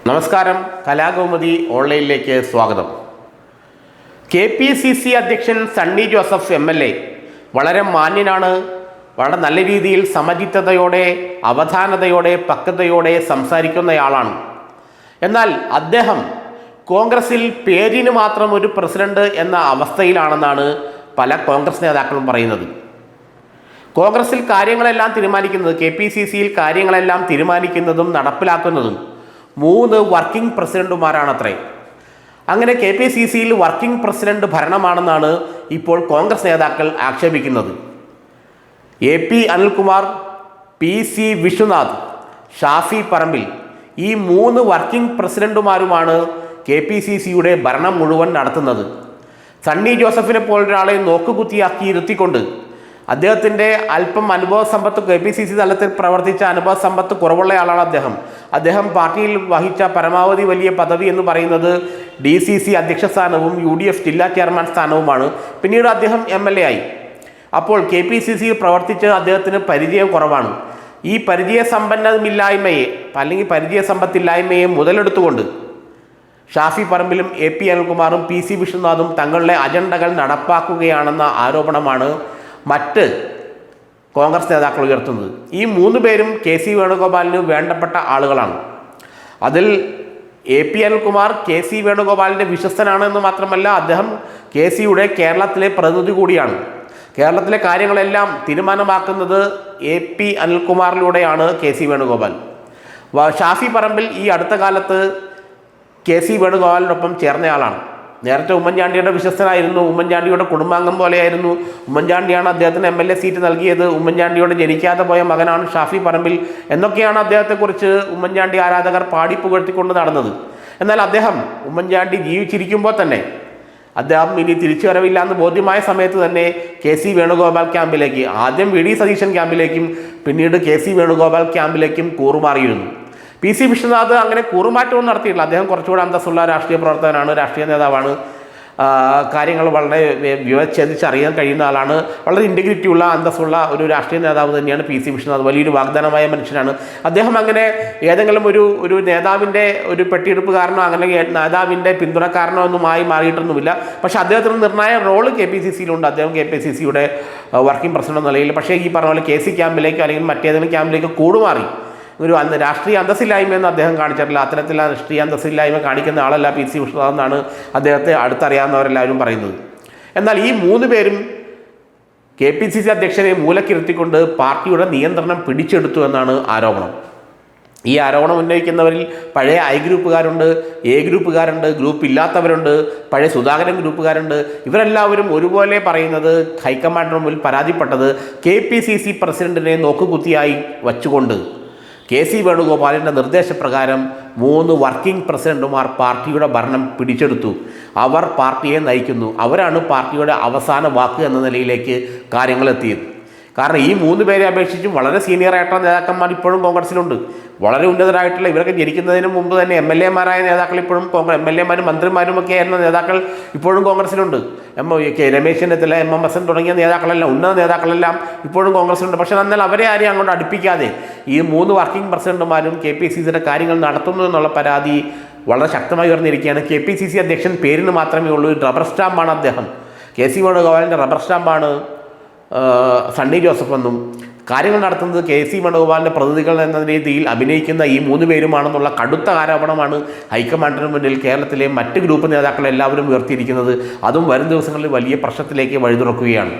നമസ്കാരം, കലാകൗമുദി ഓൺലൈനിലേക്ക് സ്വാഗതം. KPCC അധ്യക്ഷൻ സണ്ണി ജോസഫ് MLA വളരെ മാന്യനാണ്. വളരെ നല്ല രീതിയിൽ സമചിത്തതയോടെ, അവധാനതയോടെ, പക്വതയോടെ സംസാരിക്കുന്നയാളാണ്. എന്നാൽ അദ്ദേഹം കോൺഗ്രസിൽ പേരിന് മാത്രം ഒരു പ്രസിഡന്റ് എന്ന അവസ്ഥയിലാണെന്നാണ് പല കോൺഗ്രസ് നേതാക്കളും പറയുന്നത്. കോൺഗ്രസിൽ കാര്യങ്ങളെല്ലാം തീരുമാനിക്കുന്നത്, KPCCയിൽ കാര്യങ്ങളെല്ലാം തീരുമാനിക്കുന്നതും നടപ്പിലാക്കുന്നതും 3 വർക്കിംഗ് പ്രസിഡന്റുമാരാണത്രേ. അങ്ങനെ KPCCയിൽ വർക്കിംഗ് പ്രസിഡന്റ് ഭരണമാണെന്നാണ് ഇപ്പോൾ കോൺഗ്രസ് നേതാക്കൾ ആക്ഷേപിക്കുന്നത്. AP അനിൽകുമാർ, PC വിശ്വനാഥ്, ഷാഫി പറമ്പിൽ ഈ 3 വർക്കിംഗ് പ്രസിഡന്റുമാരുമാണ് KPCCയുടെ ഭരണം മുഴുവൻ നടത്തുന്നത്. സണ്ണി ജോസഫിനെ പോലൊരാളെ നോക്കുകുത്തിയാക്കി ഇരുത്തിക്കൊണ്ട് അദ്ദേഹത്തിൻ്റെ അല്പം അനുഭവ സമ്പത്ത്, KPCC തലത്തിൽ പ്രവർത്തിച്ച അനുഭവ സമ്പത്ത് കുറവുള്ളയാളാണ് അദ്ദേഹം പാർട്ടിയിൽ വഹിച്ച പരമാവധി വലിയ പദവി എന്ന് പറയുന്നത് DCC അധ്യക്ഷ സ്ഥാനവും UDF ജില്ലാ ചെയർമാൻ സ്ഥാനവുമാണ്. പിന്നീട് അദ്ദേഹം MLA ആയി. അപ്പോൾ KPCCയിൽ പ്രവർത്തിച്ച് അദ്ദേഹത്തിന് പരിചയം കുറവാണ്. ഈ പരിചയസമ്പന്നമില്ലായ്മയെ അല്ലെങ്കിൽ പരിചയസമ്പത്തില്ലായ്മയെ മുതലെടുത്തുകൊണ്ട് ഷാഫി പറമ്പിലും AP അനിൽകുമാറും PC വിശ്വനാഥും തങ്ങളുടെ അജണ്ടകൾ നടപ്പാക്കുകയാണെന്ന ആരോപണമാണ് മറ്റ് കോൺഗ്രസ് നേതാക്കൾ ഉയർത്തുന്നത്. ഈ 3 പേരും KC വേണുഗോപാലിന് വേണ്ടപ്പെട്ട ആളുകളാണ്. അതിൽ AP അനിൽകുമാർ KC വേണുഗോപാലിൻ്റെ വിശ്വസ്തനാണെന്ന് മാത്രമല്ല, അദ്ദേഹം KCയുടെ കേരളത്തിലെ പ്രതിനിധി കൂടിയാണ്. കേരളത്തിലെ കാര്യങ്ങളെല്ലാം തീരുമാനമാക്കുന്നത് AP അനിൽകുമാറിലൂടെയാണ് KC വേണുഗോപാൽ. ഷാഫി പറമ്പിൽ ഈ അടുത്ത കാലത്ത് KC വേണുഗോപാലിനൊപ്പം ചേർന്നയാളാണ്. നേരത്തെ ഉമ്മൻചാണ്ടിയുടെ വിശ്വസ്തനായിരുന്നു, ഉമ്മൻചാണ്ടിയുടെ കുടുംബാംഗം പോലെയായിരുന്നു. ഉമ്മൻചാണ്ടിയാണ് അദ്ദേഹത്തിന് MLA സീറ്റ് നൽകിയത്. ഉമ്മൻചാണ്ടിയോട് ജനിക്കാതെ പോയ മകനാണ് ഷാഫി പറമ്പിൽ എന്നൊക്കെയാണ് അദ്ദേഹത്തെക്കുറിച്ച് ഉമ്മൻചാണ്ടി ആരാധകർ പാടിപ്പുകഴ്ത്തിക്കൊണ്ട് നടന്നത്. എന്നാൽ അദ്ദേഹം ഉമ്മൻചാണ്ടി ജീവിച്ചിരിക്കുമ്പോൾ തന്നെ അദ്ദേഹം ഇനി തിരിച്ചു വരവില്ല എന്ന് ബോധ്യമായ സമയത്ത് തന്നെ KC വേണുഗോപാൽ ക്യാമ്പിലേക്ക്, ആദ്യം VD സതീശൻ ക്യാമ്പിലേക്കും പിന്നീട് KC വേണുഗോപാൽ ക്യാമ്പിലേക്കും കൂറുമാറിയിരുന്നു. PC വിശ്വനാഥ് അങ്ങനെ കൂറുമാറ്റവും നടത്തിയിട്ടില്ല. അദ്ദേഹം കുറച്ചുകൂടെ അന്തസ്സുള്ള രാഷ്ട്രീയ പ്രവർത്തകനാണ്, രാഷ്ട്രീയ നേതാവാണ്. കാര്യങ്ങൾ വളരെ വിവച്ഛേദിച്ചറിയാൻ കഴിയുന്ന ആളാണ്. വളരെ ഇൻറ്റഗ്രിറ്റി ഉള്ള, അന്തസ്സുള്ള ഒരു രാഷ്ട്രീയ നേതാവ് തന്നെയാണ് PC വിശ്വനാഥ്. വലിയൊരു വാഗ്ദാനമായ മനുഷ്യനാണ് അദ്ദേഹം. അങ്ങനെ ഏതെങ്കിലും ഒരു നേതാവിൻ്റെ ഒരു പെട്ടിയെടുപ്പുകാരനോ അങ്ങനെ നേതാവിൻ്റെ പിന്തുണക്കാരനോ ഒന്നുമായി മാറിയിട്ടൊന്നുമില്ല. പക്ഷേ അദ്ദേഹത്തിന് നിർണായക റോള് KPCCയിലുണ്ട്. അദ്ദേഹം KPCCയുടെ വർക്കിംഗ് പ്രസിഡന്റ് എന്ന നിലയിൽ. പക്ഷേ ഈ പറഞ്ഞ പോലെ KC ക്യാമ്പിലേക്കോ അല്ലെങ്കിൽ മറ്റേതെങ്കിലും ക്യാമ്പിലേക്കോ കൂടുമാറി ഒരു രാഷ്ട്രീയ അന്തസ്സില്ലായ്മയെന്ന് അദ്ദേഹം കാണിച്ചിട്ടില്ല. അത്തരത്തിലുള്ള രാഷ്ട്രീയ അന്തസ്സില്ലായ്മ കാണിക്കുന്ന ആളല്ല PC വിശ്വനാഥ് എന്നാണ് അദ്ദേഹത്തെ അടുത്തറിയാവുന്നവരെല്ലാവരും പറയുന്നത്. എന്നാൽ ഈ 3 പേരും KPCC അധ്യക്ഷനെ മൂലക്കിരുത്തിക്കൊണ്ട് പാർട്ടിയുടെ നിയന്ത്രണം പിടിച്ചെടുത്തു എന്നാണ് ആരോപണം. ഈ ആരോപണം ഉന്നയിക്കുന്നവരിൽ പഴയ I ഗ്രൂപ്പുകാരുണ്ട്, A ഗ്രൂപ്പുകാരുണ്ട്, ഗ്രൂപ്പ് ഇല്ലാത്തവരുണ്ട്, പഴയ സുധാകരൻ ഗ്രൂപ്പുകാരുണ്ട്. ഇവരെല്ലാവരും ഒരുപോലെ പറയുന്നത് ഹൈക്കമാൻഡിന് മുമ്പിൽ പരാതിപ്പെട്ടത് KPCC പ്രസിഡന്റിനെ നോക്കുകുത്തിയായി വച്ചുകൊണ്ട് KC വേണുഗോപാലിൻ്റെ നിർദ്ദേശപ്രകാരം 3 വർക്കിംഗ് പ്രസിഡന്റുമാർ പാർട്ടിയുടെ ഭരണം പിടിച്ചെടുത്തു. അവർ പാർട്ടിയെ നയിക്കുന്നു. അവരാണ് പാർട്ടിയുടെ അവസാന വാക്ക് എന്ന നിലയിലേക്ക് കാര്യങ്ങളെത്തിയത്. കാരണം ഈ 3 പേരെ അപേക്ഷിച്ചും വളരെ സീനിയറായിട്ടുള്ള നേതാക്കന്മാർ ഇപ്പോഴും കോൺഗ്രസിലുണ്ട്. വളരെ ഉന്നതരായിട്ടുള്ള, ഇവരൊക്കെ ജനിക്കുന്നതിന് മുമ്പ് തന്നെ MLA-മാരായ നേതാക്കൾ ഇപ്പോഴും MLA-മാരും മന്ത്രിമാരും ഒക്കെ ആയിരുന്ന നേതാക്കൾ ഇപ്പോഴും കോൺഗ്രസിലുണ്ട്. രമേശ് ചെന്നിത്തല, MSN തുടങ്ങിയ നേതാക്കളെല്ലാം, ഉന്നത നേതാക്കളെല്ലാം ഇപ്പോഴും കോൺഗ്രസിലുണ്ട്. പക്ഷേ എന്നാൽ അവരെ ആരെയും അങ്ങോട്ട് അടുപ്പിക്കാതെ ഈ 3 വർക്കിംഗ് പ്രസിഡന്റുമാരും KPCCയുടെ കാര്യങ്ങൾ നടത്തുന്നു എന്നുള്ള പരാതി വളരെ ശക്തമായി ഉയർന്നിരിക്കുകയാണ്. KPCC അധ്യക്ഷൻ പേരിന് മാത്രമേ ഉള്ളൂ, റബ്ബർ സ്റ്റാമ്പാണ് അദ്ദേഹം. KC വേണുഗോപാലിൻ്റെ റബ്ബർ സ്റ്റാമ്പാണ് സണ്ണി ജോസഫ് എന്നും കാര്യങ്ങൾ നടത്തുന്നത് KC വേണുഗോപാലിൻ്റെ പ്രതിനിധികൾ എന്ന രീതിയിൽ അഭിനയിക്കുന്ന ഈ 3 പേരുമാണെന്നുള്ള കടുത്ത ആരോപണമാണ് ഹൈക്കമാൻഡിന് മുന്നിൽ കേരളത്തിലെ മറ്റ് ഗ്രൂപ്പ് നേതാക്കളെല്ലാവരും ഉയർത്തിയിരിക്കുന്നത്. അതും വരും ദിവസങ്ങളിൽ വലിയ പ്രശ്നത്തിലേക്ക് വഴിതുറക്കുകയാണ്.